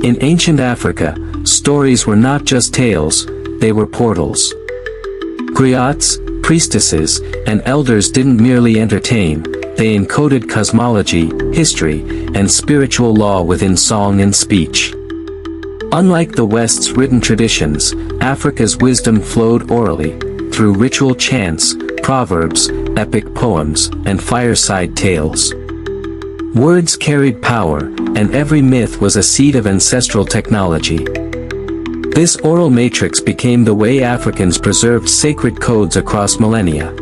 In ancient Africa, stories were not just tales, they were portals. Griots, priestesses, and elders didn't merely entertain, they encoded cosmology, history, and spiritual law within song and speech. Unlike the West's written traditions, Africa's wisdom flowed orally, through ritual chants, proverbs, epic poems, and fireside tales. Words carried power, and every myth was a seed of ancestral technology. This oral matrix became the way Africans preserved sacred codes across millennia.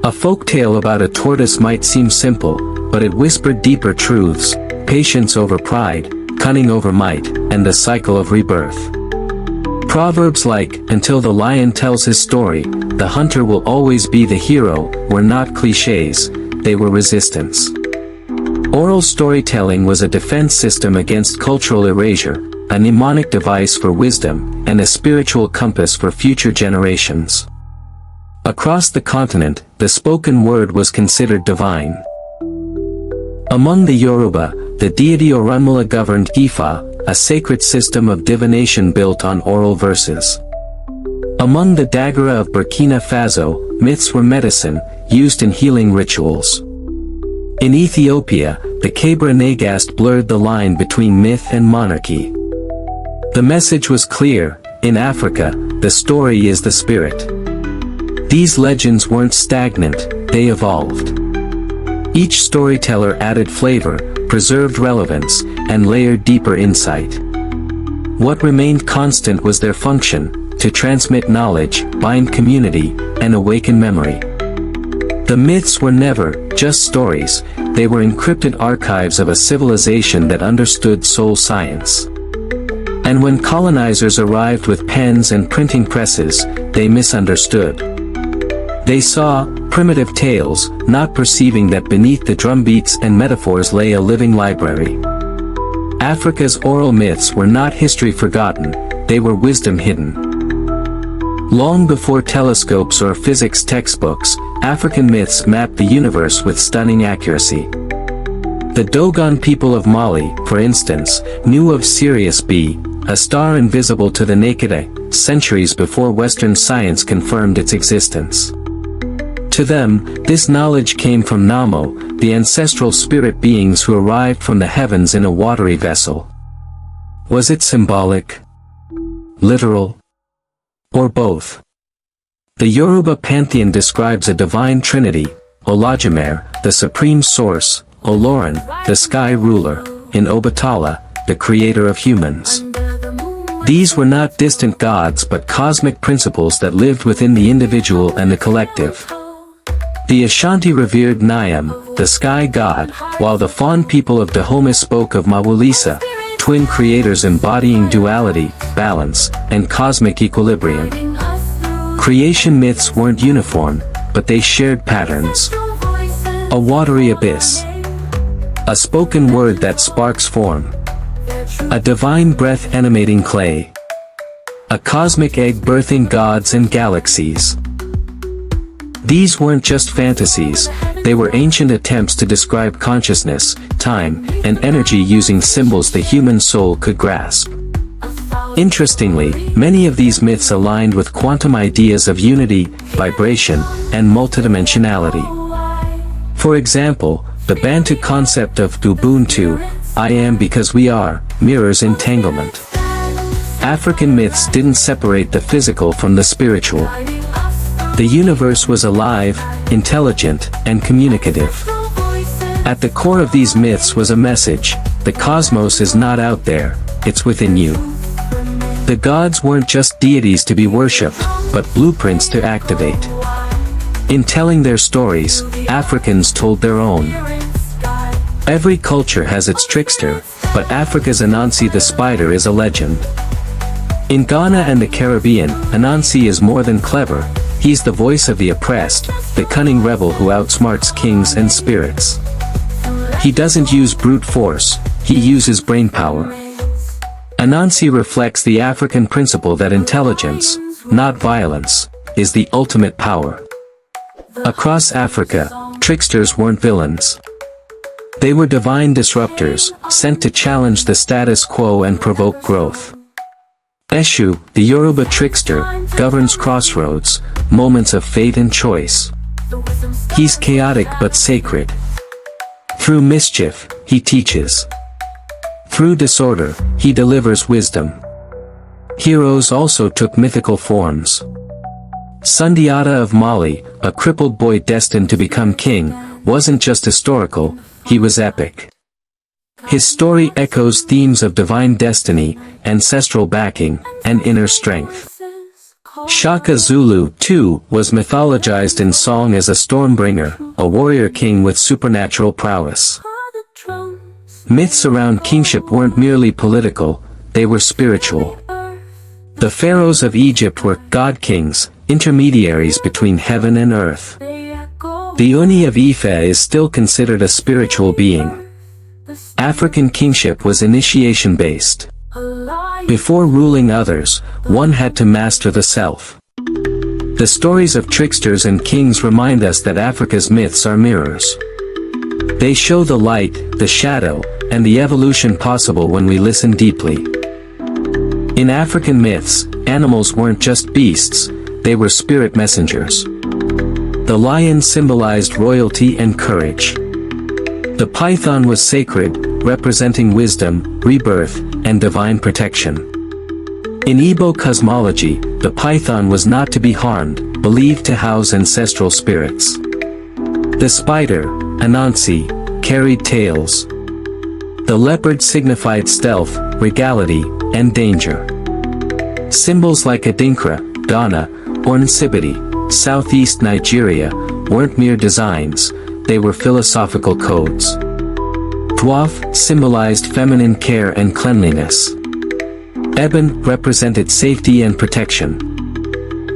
A folk tale about a tortoise might seem simple, but it whispered deeper truths: patience over pride, cunning over might, and the cycle of rebirth. Proverbs like, "Until the lion tells his story, the hunter will always be the hero," were not cliches, they were resistance. Oral storytelling was a defense system against cultural erasure, a mnemonic device for wisdom, and a spiritual compass for future generations. Across the continent, the spoken word was considered divine. Among the Yoruba, the deity Orunmila governed Ifa, a sacred system of divination built on oral verses. Among the Dagara of Burkina Faso, myths were medicine, used in healing rituals. In Ethiopia, the Kabra Nagast blurred the line between myth and monarchy. The message was clear: in Africa, the story is the spirit. These legends weren't stagnant, they evolved. Each storyteller added flavor, preserved relevance, and layered deeper insight. What remained constant was their function: to transmit knowledge, bind community, and awaken memory. The myths were never just stories, they were encrypted archives of a civilization that understood soul science. And when colonizers arrived with pens and printing presses, they misunderstood. They saw primitive tales, not perceiving that beneath the drumbeats and metaphors lay a living library. Africa's oral myths were not history forgotten, they were wisdom hidden. Long before telescopes or physics textbooks, African myths mapped the universe with stunning accuracy. The Dogon people of Mali, for instance, knew of Sirius B, a star invisible to the naked eye, centuries before Western science confirmed its existence. To them, this knowledge came from Namo, the ancestral spirit beings who arrived from the heavens in a watery vessel. Was it symbolic? Literal? Or both? The Yoruba pantheon describes a divine trinity: Olajumer, the supreme source; Olorin, the sky ruler; and Obatala, the creator of humans. These were not distant gods but cosmic principles that lived within the individual and the collective. The Ashanti revered Nyam, the sky god, while the Fon people of Dahomey spoke of Mawulisa, twin creators embodying duality, balance, and cosmic equilibrium. Creation myths weren't uniform, but they shared patterns. A watery abyss. A spoken word that sparks form. A divine breath animating clay. A cosmic egg birthing gods and galaxies. These weren't just fantasies, they were ancient attempts to describe consciousness, time, and energy using symbols the human soul could grasp. Interestingly, many of these myths aligned with quantum ideas of unity, vibration, and multidimensionality. For example, the Bantu concept of Ubuntu, I am because we are, mirrors entanglement. African myths didn't separate the physical from the spiritual. The universe was alive, intelligent, and communicative. At the core of these myths was a message: the cosmos is not out there, it's within you. The gods weren't just deities to be worshipped, but blueprints to activate. In telling their stories, Africans told their own. Every culture has its trickster, but Africa's Anansi the spider is a legend. In Ghana and the Caribbean, Anansi is more than clever, he's the voice of the oppressed, the cunning rebel who outsmarts kings and spirits. He doesn't use brute force, he uses brainpower. Anansi reflects the African principle that intelligence, not violence, is the ultimate power. Across Africa, tricksters weren't villains. They were divine disruptors, sent to challenge the status quo and provoke growth. Eshu, the Yoruba trickster, governs crossroads, moments of fate and choice. He's chaotic but sacred. Through mischief, he teaches. Through disorder, he delivers wisdom. Heroes also took mythical forms. Sundiata of Mali, a crippled boy destined to become king, wasn't just historical, he was epic. His story echoes themes of divine destiny, ancestral backing, and inner strength. Shaka Zulu, too, was mythologized in song as a stormbringer, a warrior king with supernatural prowess. Myths around kingship weren't merely political, they were spiritual. The pharaohs of Egypt were god-kings, intermediaries between heaven and earth. The Oni of Ife is still considered a spiritual being. African kingship was initiation-based. Before ruling others, one had to master the self. The stories of tricksters and kings remind us that Africa's myths are mirrors. They show the light, the shadow, and the evolution possible when we listen deeply. In African myths, animals weren't just beasts, they were spirit messengers. The lion symbolized royalty and courage. The python was sacred, representing wisdom, rebirth, and divine protection. In Igbo cosmology, the python was not to be harmed, believed to house ancestral spirits. The spider, Anansi, carried tales. The leopard signified stealth, regality, and danger. Symbols like Adinkra, Ghana, or Nsibidi, southeast Nigeria, weren't mere designs, they were philosophical codes. Dwarf symbolized feminine care and cleanliness. Ebon represented safety and protection.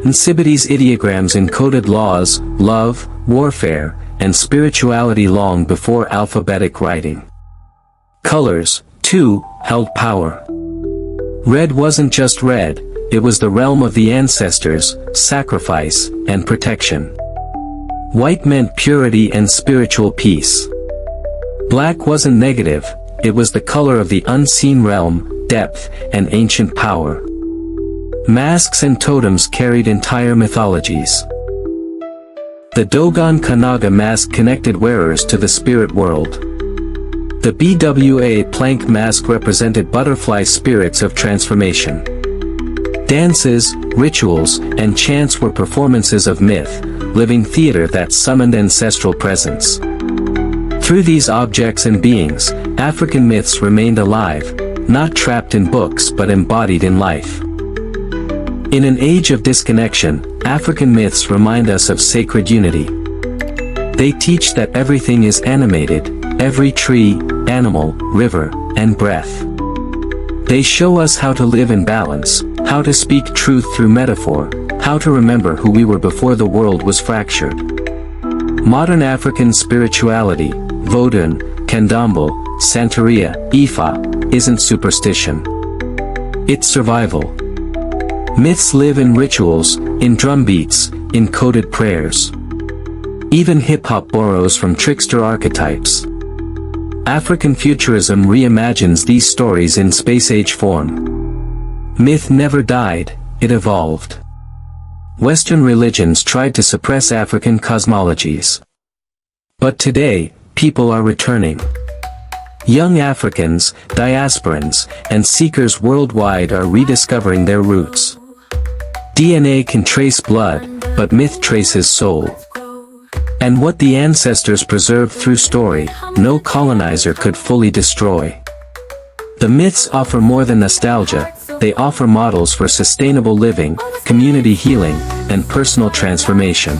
Nsibidi's ideograms encoded laws, love, warfare, and spirituality long before alphabetic writing. Colors, too, held power. Red wasn't just red, it was the realm of the ancestors, sacrifice, and protection. White meant purity and spiritual peace. Black wasn't negative, it was the color of the unseen realm, depth, and ancient power. Masks and totems carried entire mythologies. The Dogon Kanaga mask connected wearers to the spirit world. The BWA plank mask represented butterfly spirits of transformation. Dances, rituals, and chants were performances of myth, living theater that summoned ancestral presence. Through these objects and beings, African myths remained alive, not trapped in books but embodied in life. In an age of disconnection, African myths remind us of sacred unity. They teach that everything is animated, every tree, animal, river, and breath. They show us how to live in balance, how to speak truth through metaphor, how to remember who we were before the world was fractured. Modern African spirituality, Vodun, Candomblé, Santeria, Ifa, isn't superstition. It's survival. Myths live in rituals, in drumbeats, in coded prayers. Even hip-hop borrows from trickster archetypes. African futurism reimagines these stories in space-age form. Myth never died, it evolved. Western religions tried to suppress African cosmologies. But today, people are returning. Young Africans, diasporans, and seekers worldwide are rediscovering their roots. DNA can trace blood, but myth traces soul. And what the ancestors preserved through story, no colonizer could fully destroy. The myths offer more than nostalgia, they offer models for sustainable living, community healing, and personal transformation.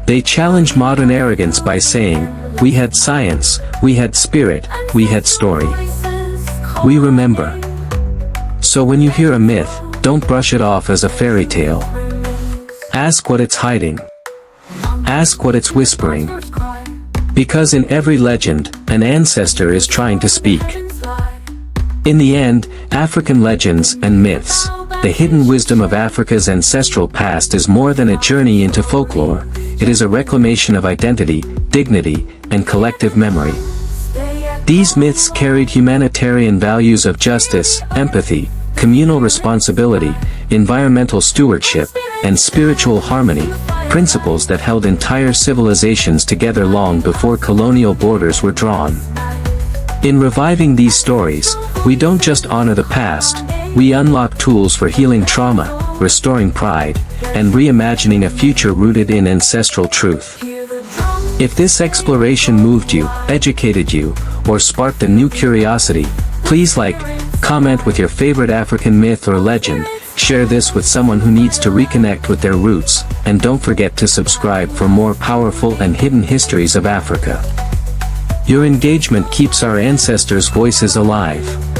They challenge modern arrogance by saying, we had science, we had spirit, we had story. We remember. So when you hear a myth, don't brush it off as a fairy tale. Ask what it's hiding. Ask what it's whispering. Because in every legend, an ancestor is trying to speak. In the end, African legends and myths, the hidden wisdom of Africa's ancestral past is more than a journey into folklore, it is a reclamation of identity, dignity, and collective memory. These myths carried humanitarian values of justice, empathy, communal responsibility, environmental stewardship, and spiritual harmony, principles that held entire civilizations together long before colonial borders were drawn. In reviving these stories, we don't just honor the past, we unlock tools for healing trauma, restoring pride, and reimagining a future rooted in ancestral truth. If this exploration moved you, educated you, or sparked a new curiosity, please like, comment with your favorite African myth or legend, share this with someone who needs to reconnect with their roots, and don't forget to subscribe for more powerful and hidden histories of Africa. Your engagement keeps our ancestors' voices alive.